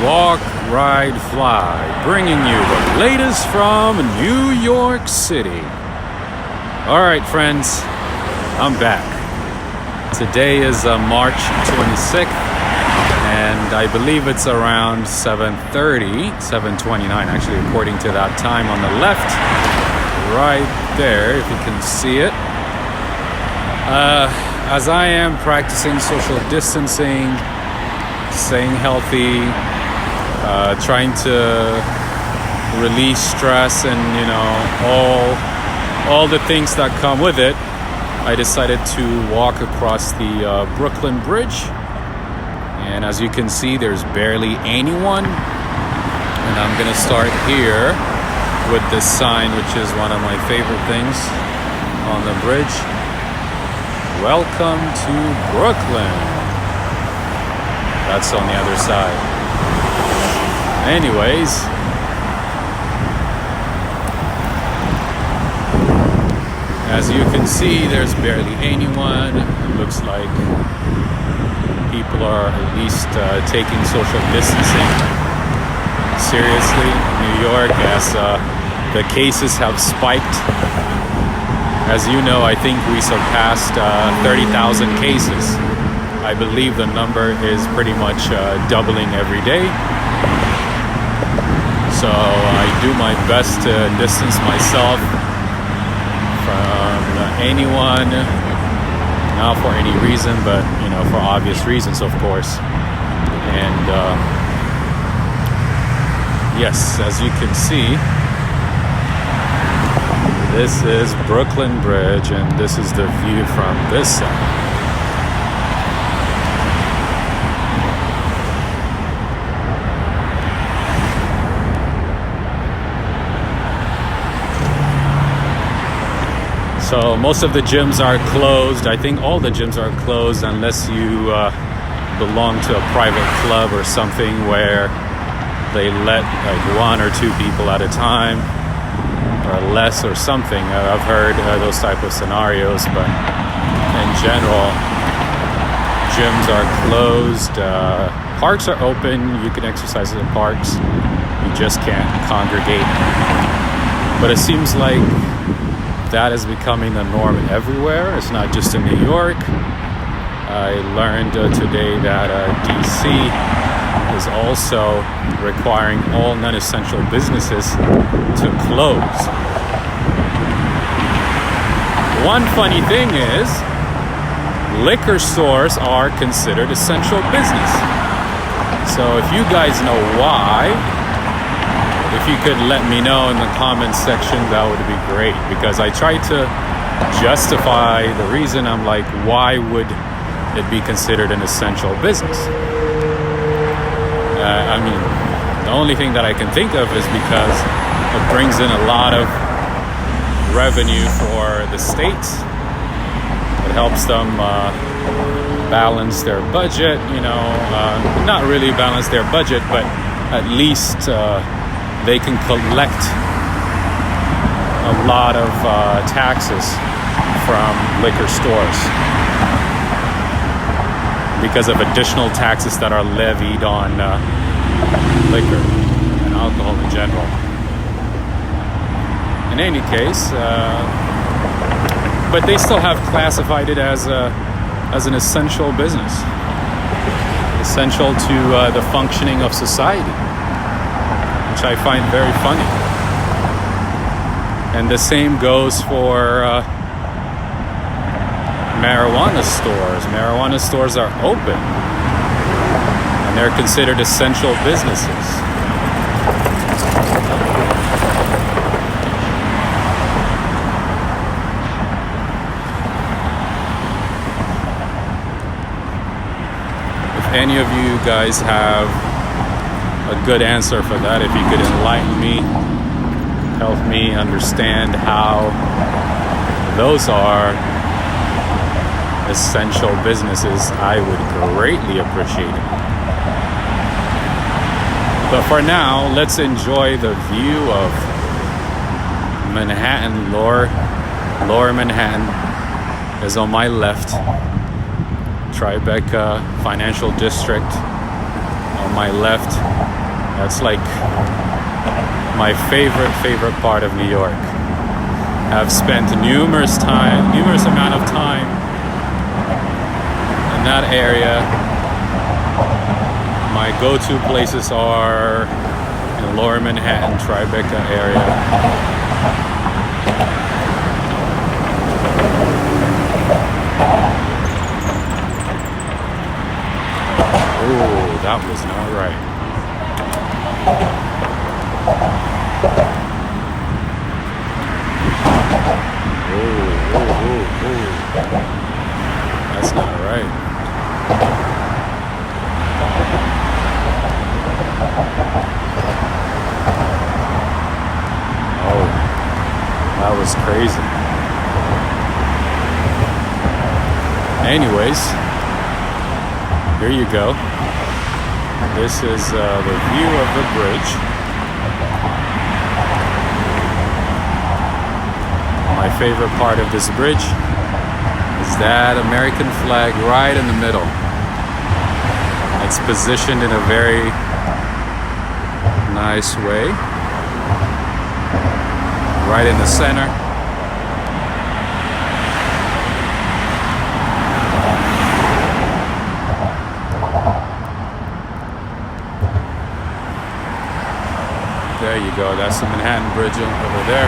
Walk, Ride, Fly, bringing you the latest from New York City. All right, friends, I'm back. Today is March 26th, and I believe it's around 7:29, actually, according to that time on the left, right there, if you can see it. As I am practicing social distancing, staying healthy, trying to release stress and, all the things that come with it, I decided to walk across the Brooklyn Bridge. And as you can see, there's barely anyone. And I'm gonna start here with this sign, which is one of my favorite things on the bridge. Welcome to Brooklyn. That's on the other side. Anyways, as you can see, there's barely anyone. It looks like people are at least taking social distancing seriously. New York, as the cases have spiked. As you know, I think we surpassed 30,000 cases. I believe the number is pretty much doubling every day. So I do my best to distance myself from anyone, not for any reason, but for obvious reasons, of course. And yes, as you can see, this is Brooklyn Bridge, and this is the view from this side. So most of the gyms are closed. I think all the gyms are closed unless you belong to a private club or something where they let like one or two people at a time or less or something. I've heard those type of scenarios, but in general, gyms are closed. Parks are open. You can exercise in the parks. You just can't congregate. But it seems like that is becoming the norm everywhere. It's not just in New York. I learned today that DC is also requiring all non-essential businesses to close. One funny thing is, liquor stores are considered essential business. So if you guys know why, if you could let me know in the comments section, that would be great. Because I tried to justify the reason. I'm like, why would it be considered an essential business? The only thing that I can think of is because it brings in a lot of revenue for the states. It helps them balance their budget, not really balance their budget, but at least they can collect a lot of taxes from liquor stores because of additional taxes that are levied on liquor and alcohol in general. In any case, but they still have classified it as an essential business, essential to the functioning of society, which I find very funny. And the same goes for marijuana stores. Marijuana stores are open, and they're considered essential businesses. If any of you guys have a good answer for that, if you could enlighten me, help me understand how those are essential businesses, I would greatly appreciate it. But for now, let's enjoy the view of Manhattan. Lower Manhattan is on my left. Tribeca Financial District on my left. That's like my favorite part of New York. I've spent numerous amount of time in that area. My go-to places are in Lower Manhattan, Tribeca area. Oh, that was not right. Oh. That's not right. Oh, that was crazy. Anyways, here you go. This is the view of the bridge. My favorite part of this bridge is that American flag right in the middle. It's positioned in a very nice way, right in the center. There you go, that's the Manhattan Bridge over there.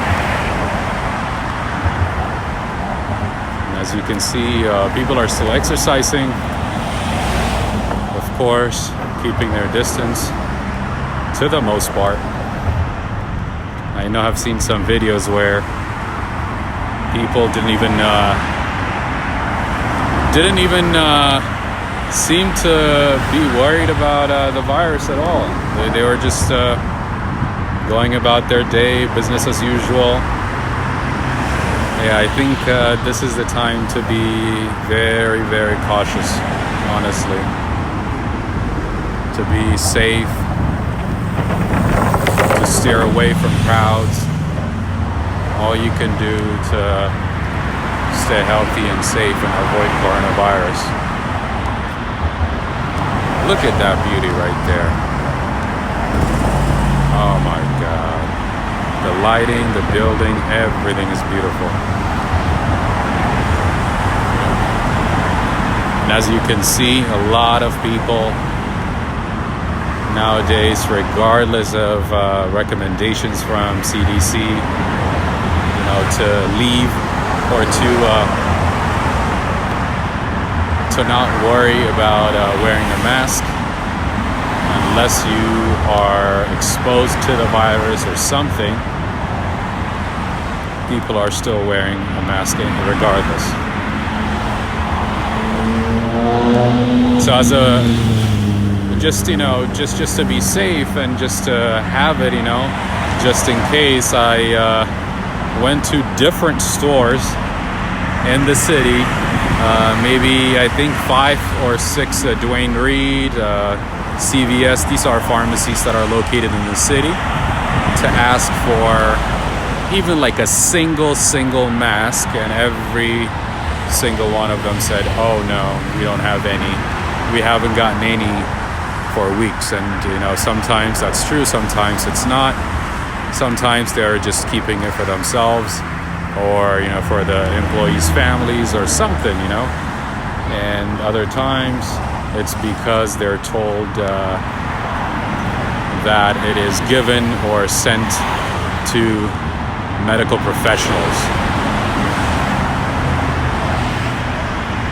And as you can see, people are still exercising, of course, keeping their distance to the most part. I know I've seen some videos where people didn't even seem to be worried about the virus at all. They were just going about their day, business as usual. Yeah, I think this is the time to be very, very cautious, honestly. To be safe, to steer away from crowds. All you can do to stay healthy and safe and avoid coronavirus. Look at that beauty right there. Oh my God. The lighting, the building, everything is beautiful. And as you can see, a lot of people nowadays, regardless of recommendations from CDC, to leave or to not worry about wearing a mask unless you are exposed to the virus or something. People are still wearing a mask regardless. So as just to be safe and just to have it, just in case, I went to different stores in the city, maybe I think 5 or 6 Duane Reade, CVS. These are pharmacies that are located in the city, to ask for even like a single mask, and every single one of them said, oh no, we don't have any, we haven't gotten any for weeks. And sometimes that's true, sometimes it's not. Sometimes they're just keeping it for themselves, or for the employees' families or something, and other times it's because they're told that it is given or sent to medical professionals.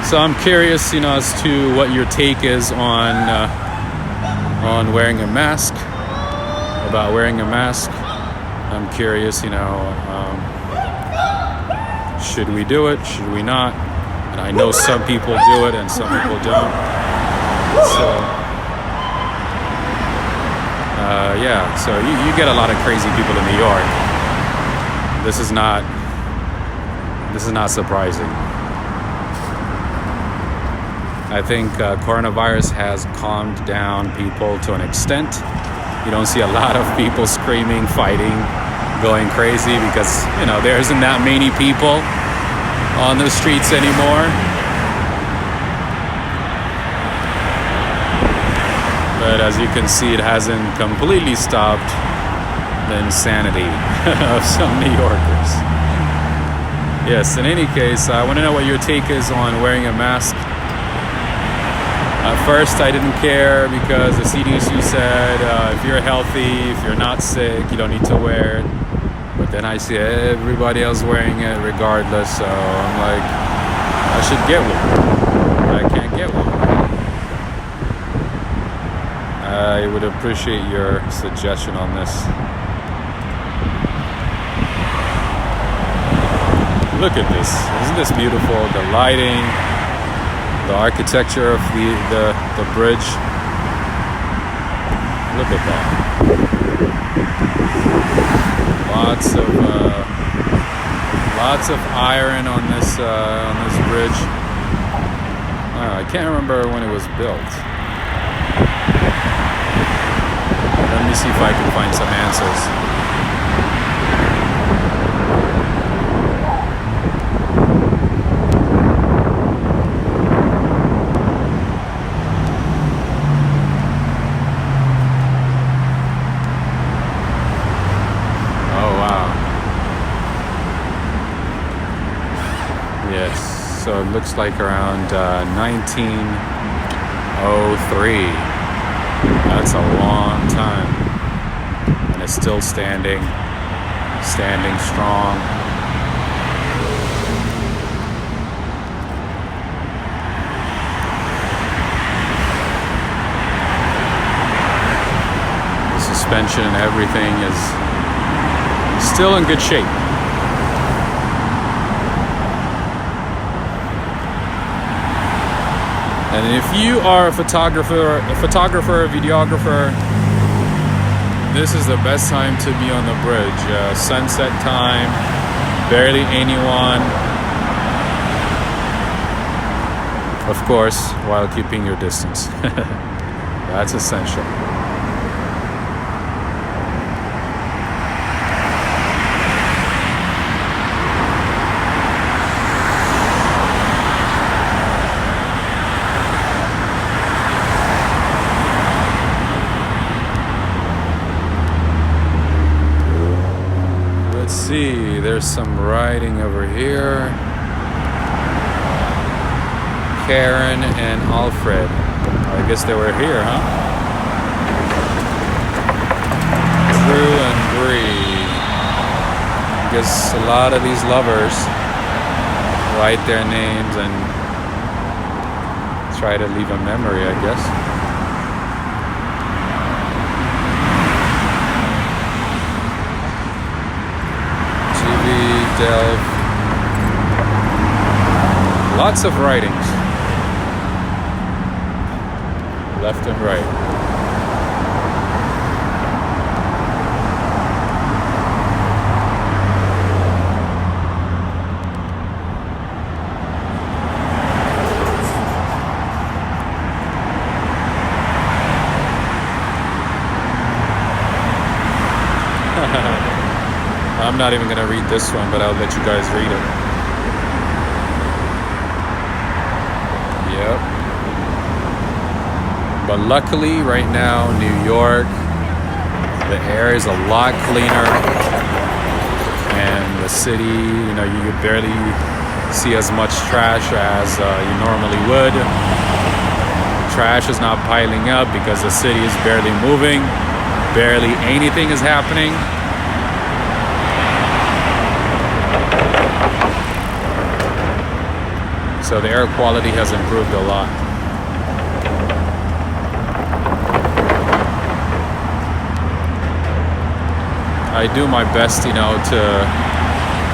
So I'm curious, as to what your take is on wearing a mask, about wearing a mask. I'm curious, should we do it? Should we not? And I know some people do it and some people don't. So, so you get a lot of crazy people in New York. This is not surprising. I think coronavirus has calmed down people to an extent. You don't see a lot of people screaming, fighting, going crazy, because there isn't that many people on the streets anymore. But as you can see, it hasn't completely stopped the insanity of some New Yorkers. Yes, in any case, I want to know what your take is on wearing a mask. At first, I didn't care because the CDC said if you're healthy, if you're not sick, you don't need to wear it. But then I see everybody else wearing it regardless, so I'm like, I should get one. But I can't get one. I would appreciate your suggestion on this. Look at this. Isn't this beautiful? The lighting, the architecture of the bridge. Look at that. Lots of iron on this bridge. I can't remember when it was built. Let me see if I can find some answers. So it looks like around 1903. That's a long time. And it's still standing strong. The suspension and everything is still in good shape. And if you are a photographer, videographer, this is the best time to be on the bridge. Sunset time, barely anyone. Of course, while keeping your distance. That's essential. See, there's some writing over here. Karen and Alfred. I guess they were here, huh? Drew and Bree. I guess a lot of these lovers write their names and try to leave a memory, I guess. Lots of writings, left and right. I'm not even going to read this one, but I'll let you guys read it. Yep. But luckily, right now, New York, the air is a lot cleaner. And the city, you could barely see as much trash as you normally would. Trash is not piling up because the city is barely moving. Barely anything is happening. So the air quality has improved a lot. I do my best, to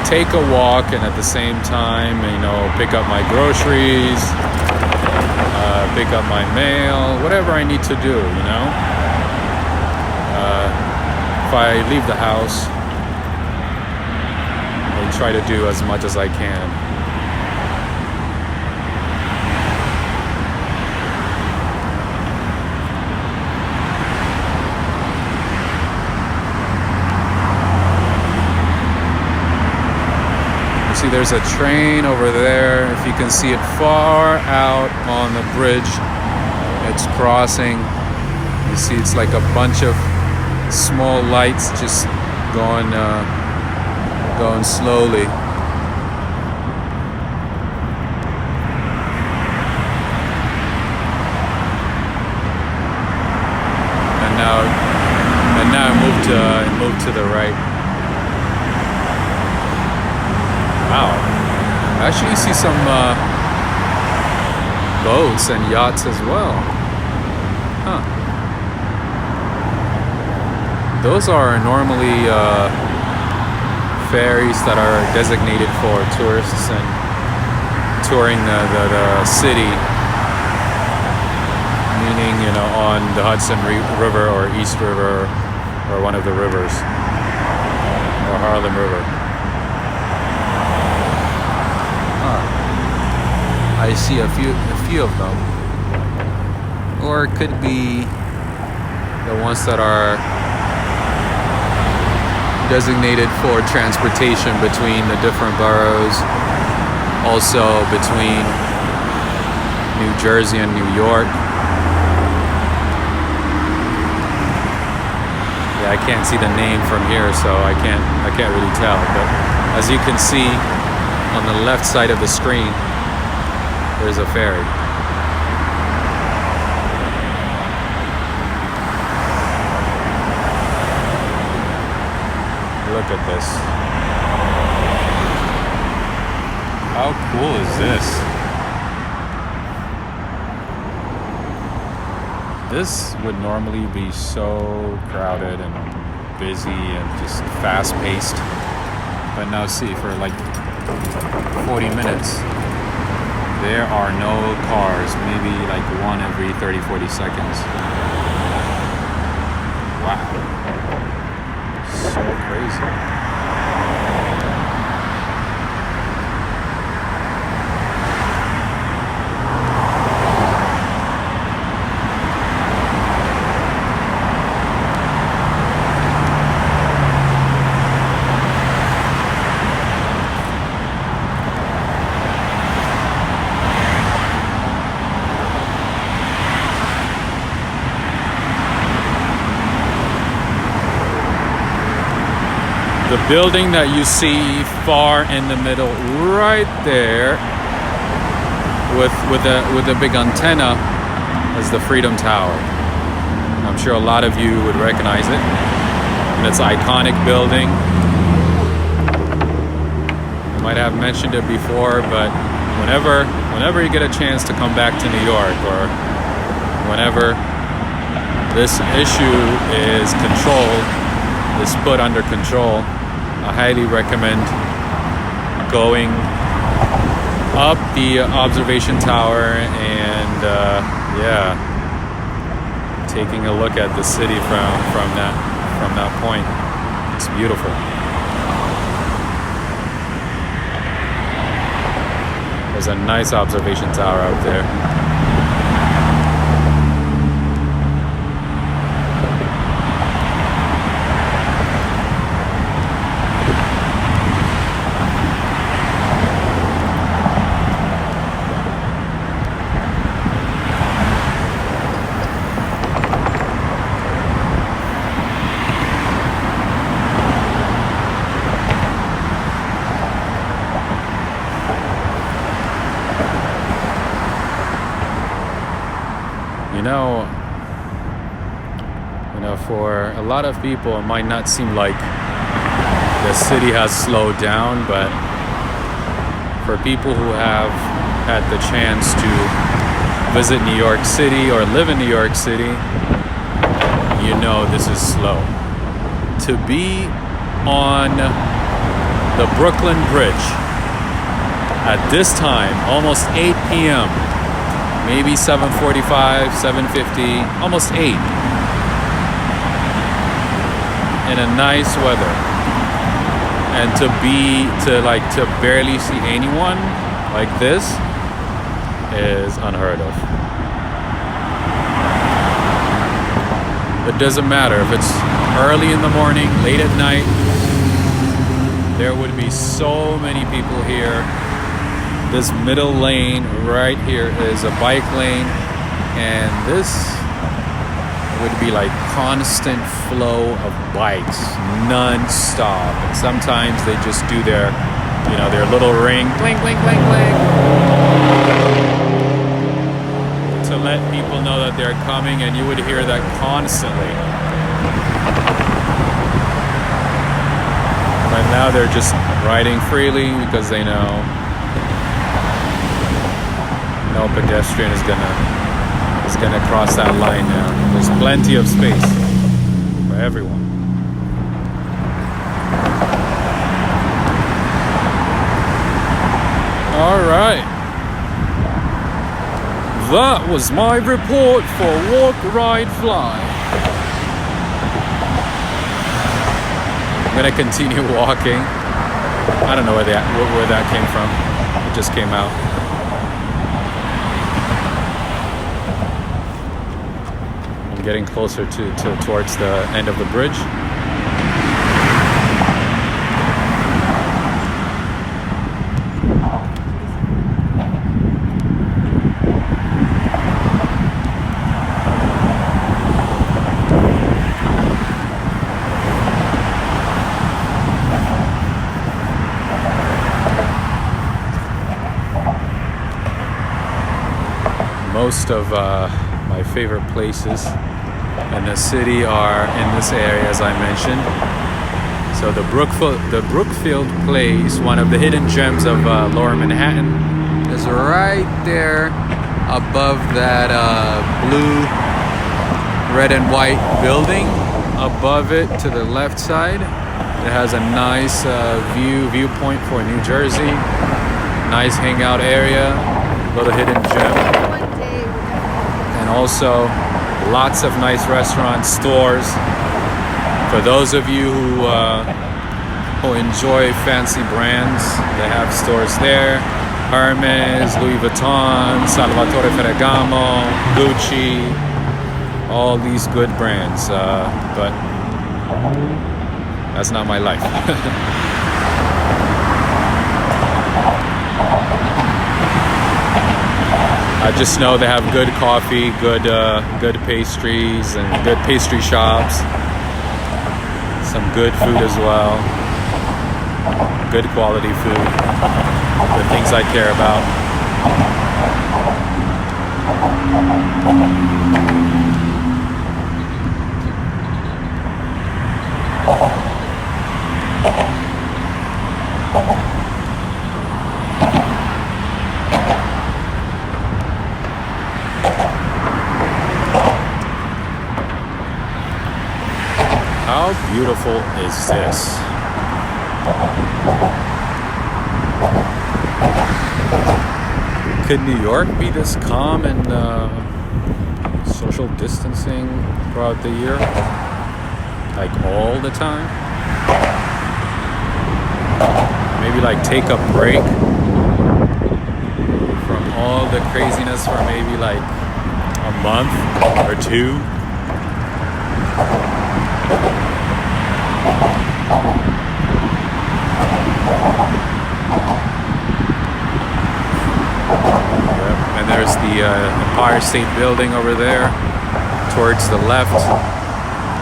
take a walk and at the same time, pick up my groceries, pick up my mail, whatever I need to do, If I leave the house, I try to do as much as I can. See, there's a train over there. If you can see it far out on the bridge, it's crossing. You see, it's like a bunch of small lights just going slowly. And now it moved to the right. Wow. I actually see some boats and yachts as well. Huh. Those are normally ferries that are designated for tourists and touring the city. Meaning, on the Hudson River or East River or one of the rivers, or Harlem River. I see a few of them, or it could be the ones that are designated for transportation between the different boroughs, also between New Jersey and New York. I can't see the name from here, so I can't really tell. But as you can see on the left side of the screen, there's a ferry. Look at this. How cool is this? This would normally be so crowded and busy and just fast-paced. But now see, for like 40 minutes, there are no cars, maybe like one every 30, 40 seconds. Wow. So crazy. The building that you see far in the middle, right there, with a big antenna, is the Freedom Tower. I'm sure a lot of you would recognize it. And it's an iconic building. I might have mentioned it before, but whenever you get a chance to come back to New York, or whenever this issue is put under control, I highly recommend going up the observation tower and taking a look at the city from that point. It's beautiful. There's a nice observation tower out there. For a lot of people, it might not seem like the city has slowed down, but for people who have had the chance to visit New York City or live in New York City, this is slow. To be on the Brooklyn Bridge at this time, almost 8 p.m., maybe 7:45, 7:50, almost 8, in a nice weather, and to barely see anyone like this is unheard of. It doesn't matter if it's early in the morning, late at night, there would be so many people here. This middle lane right here is a bike lane, and this would be like constant flow of bikes, non-stop. And sometimes they just do their, their little ring, blink, blink, blink, blink, to let people know that they're coming, and you would hear that constantly. But now they're just riding freely because they know no pedestrian is gonna cross that line now. There's plenty of space for everyone. All right. That was my report for Walk, Ride, Fly. I'm gonna continue walking. I don't know where that came from. It just came out. I'm getting closer towards the end of the bridge. Most of my favorite places in the city are in this area, as I mentioned. So the Brookfield Place, one of the hidden gems of Lower Manhattan, is right there above that blue, red and white building. Above it to the left side, it has a nice viewpoint for New Jersey. Nice hangout area, little hidden gem. Also, lots of nice restaurants, stores. For those of you who enjoy fancy brands, they have stores there. Hermes, Louis Vuitton, Salvatore Ferragamo, Gucci, all these good brands. But that's not my life. I just know they have good coffee, good pastries, and good pastry shops. Some good food as well. Good quality food. The things I care about. How beautiful is this? Could New York be this calm and social distancing throughout the year? Like all the time? Maybe like take a break from all the craziness for maybe like a month or two? And there's the Empire State Building over there towards the left,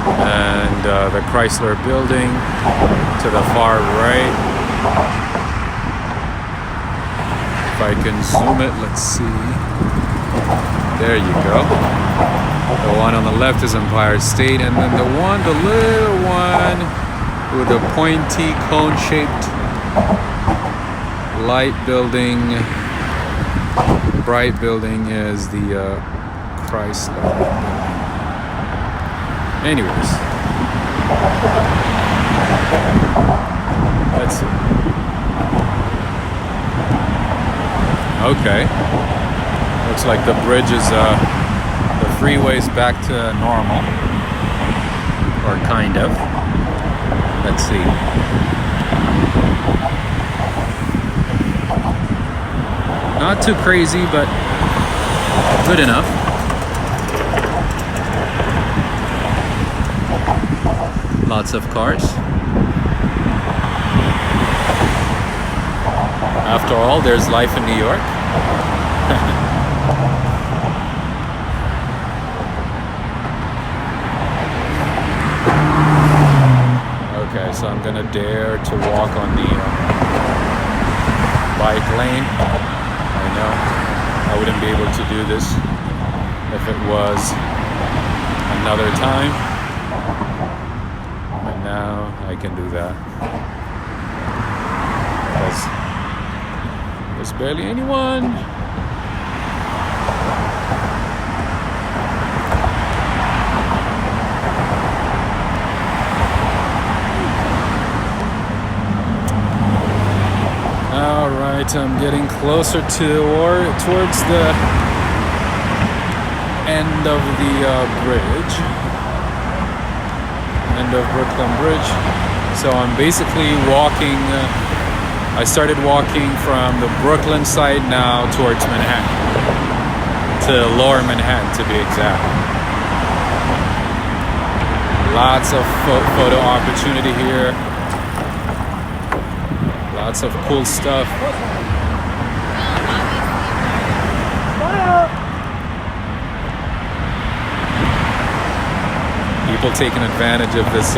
and the Chrysler Building to the far right. If I can zoom it, let's see. There you go. The one on the left is Empire State, and then the little one with the pointy cone-shaped light building, bright building is the Chrysler building. Anyways, let's see. Okay, looks like the bridge is the freeway's back to normal, or kind of. Let's see. Not too crazy, but good enough. Lots of cars. After all, there's life in New York. So I'm gonna dare to walk on the bike lane. I know I wouldn't be able to do this if it was another time, but now I can do that because there's barely anyone. Alright, I'm getting closer towards the end of the bridge, end of Brooklyn Bridge. So I'm basically walking, I started walking from the Brooklyn side now towards Manhattan, to Lower Manhattan to be exact. Lots of photo opportunity here. Lots of cool stuff. People taking advantage of this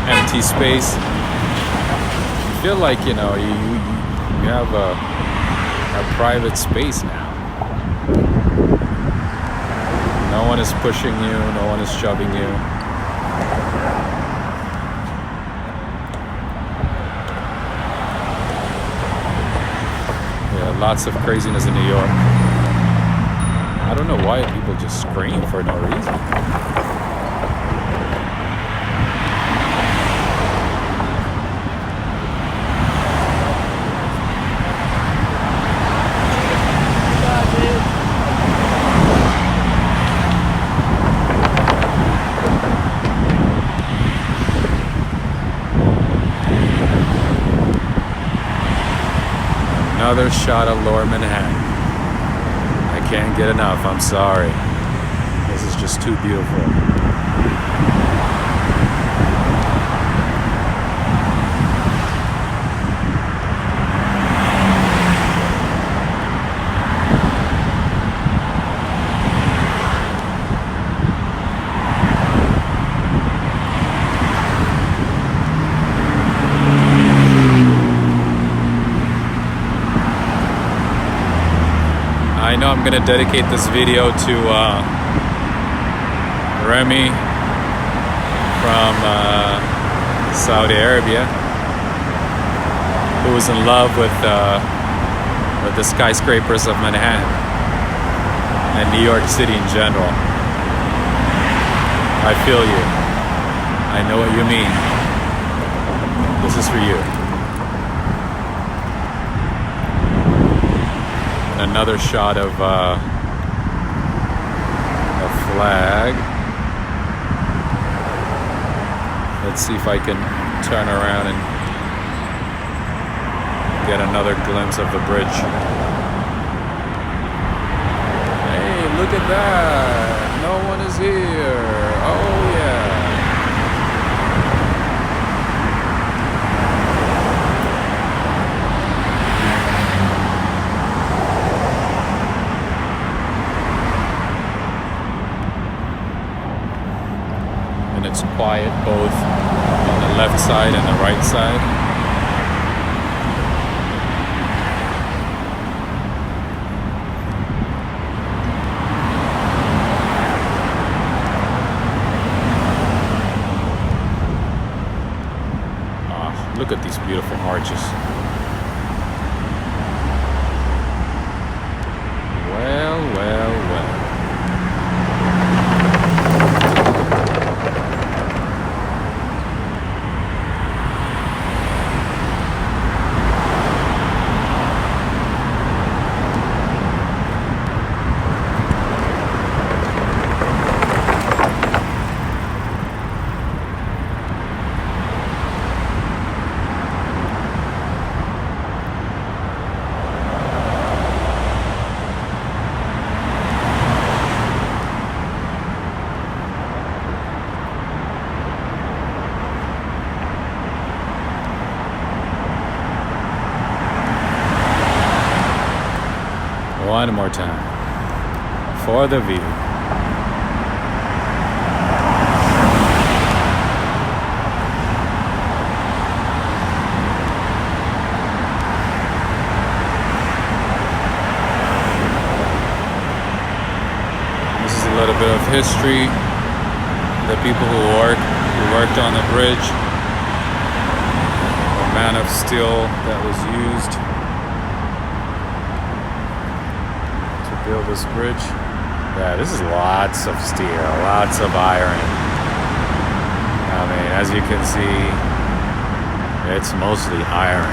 empty space. You feel like, you know, you have a private space now. No one is pushing you, no one is shoving you. Lots of craziness in New York. I don't know why people just scream for no reason. Another shot of Lower Manhattan. I can't get enough, I'm sorry. This is just too beautiful. I know I'm gonna dedicate this video to Remy from Saudi Arabia, who was in love with the skyscrapers of Manhattan and New York City in general. I feel you. I know what you mean. This is for you. Another shot of a flag. Let's see if I can turn around and get another glimpse of the bridge. Hey, look at that! No one is here. Oh yeah. It's quiet both on the left side and the right side. Ah, look at these beautiful arches. Well, well, well. One more time for the view. history, the people who worked on the bridge, the amount of steel that was used to build this bridge. Yeah, this is lots of steel, lots of iron. I mean, as you can see, it's mostly iron.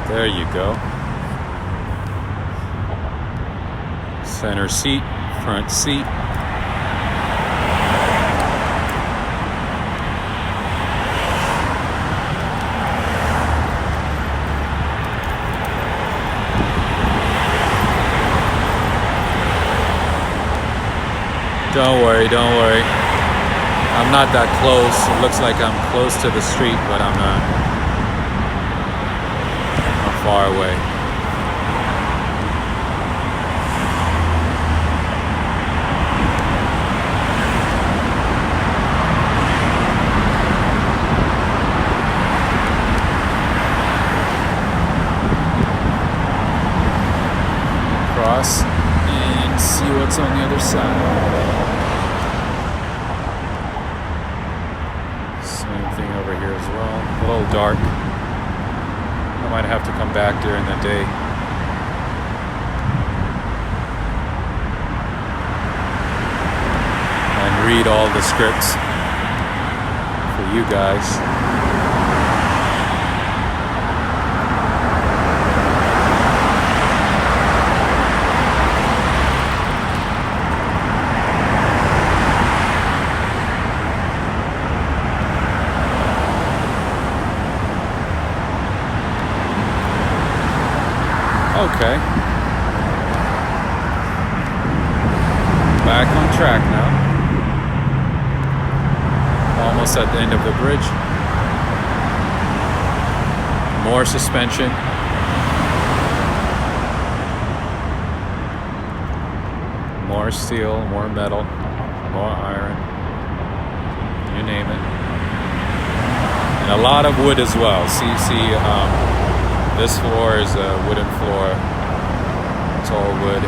There you go. Center seat, front seat. Don't worry, don't worry. I'm not that close. It looks like I'm close to the street, but I'm not. Far away. Cross and see what's on the other side. Same thing over here as well. A little dark. I might have to come back during the day. And read all the scripts for you guys. Okay. Back on track now. Almost at the end of the bridge. More suspension. More steel, more metal, more iron. You name it. And a lot of wood as well. See, this floor is a wooden floor. It's all wood.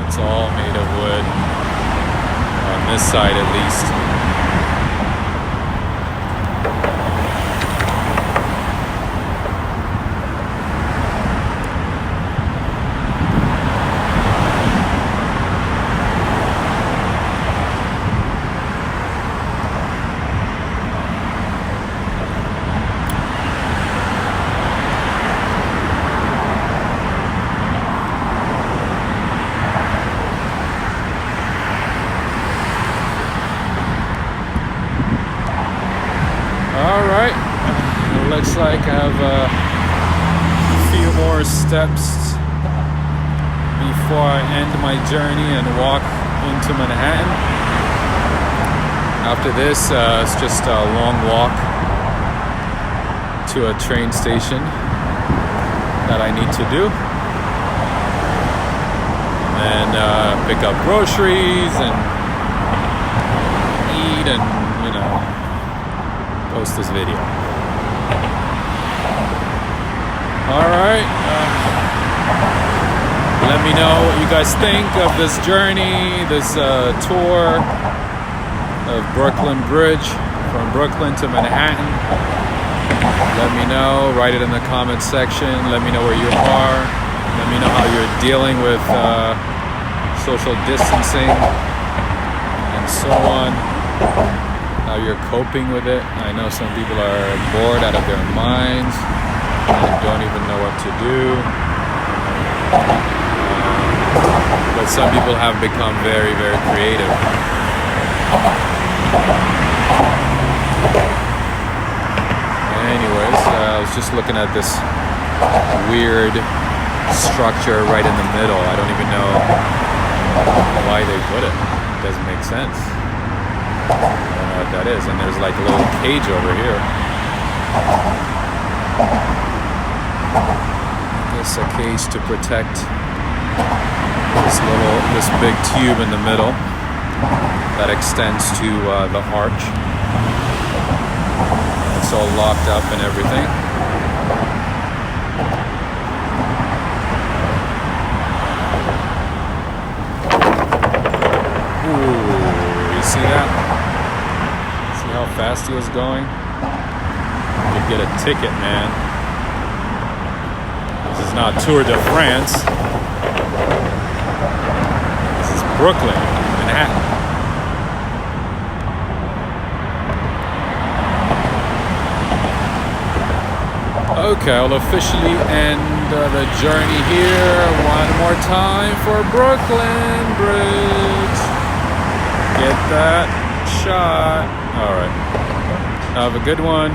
It's all made of wood. On this side at least. Looks like I have a few more steps before I end my journey and walk into Manhattan. After this, it's just a long walk to a train station that I need to do. And then pick up groceries and eat and, post this video. Alright, let me know what you guys think of this journey, this tour of Brooklyn Bridge from Brooklyn to Manhattan. Let me know, write it in the comments section, let me know where you are, let me know how you're dealing with social distancing and so on, how you're coping with it. I know some people are bored out of their minds. I don't even know what to do. But some people have become very, very creative. Anyways, I was just looking at this weird structure right in the middle. I don't even know why they put it. It doesn't make sense. what that is. And there's like a little cage over here. I guess a cage to protect this big tube in the middle that extends to the arch. It's all locked up and everything. Ooh, you see that? See how fast he was going? You could get a ticket, man. This is not Tour de France. This is Brooklyn, Manhattan. Okay, I'll officially end the journey here one more time for Brooklyn Bridge. Get that shot. All right. Have a good one.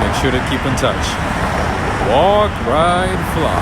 Make sure to keep in touch. Walk, ride, fly.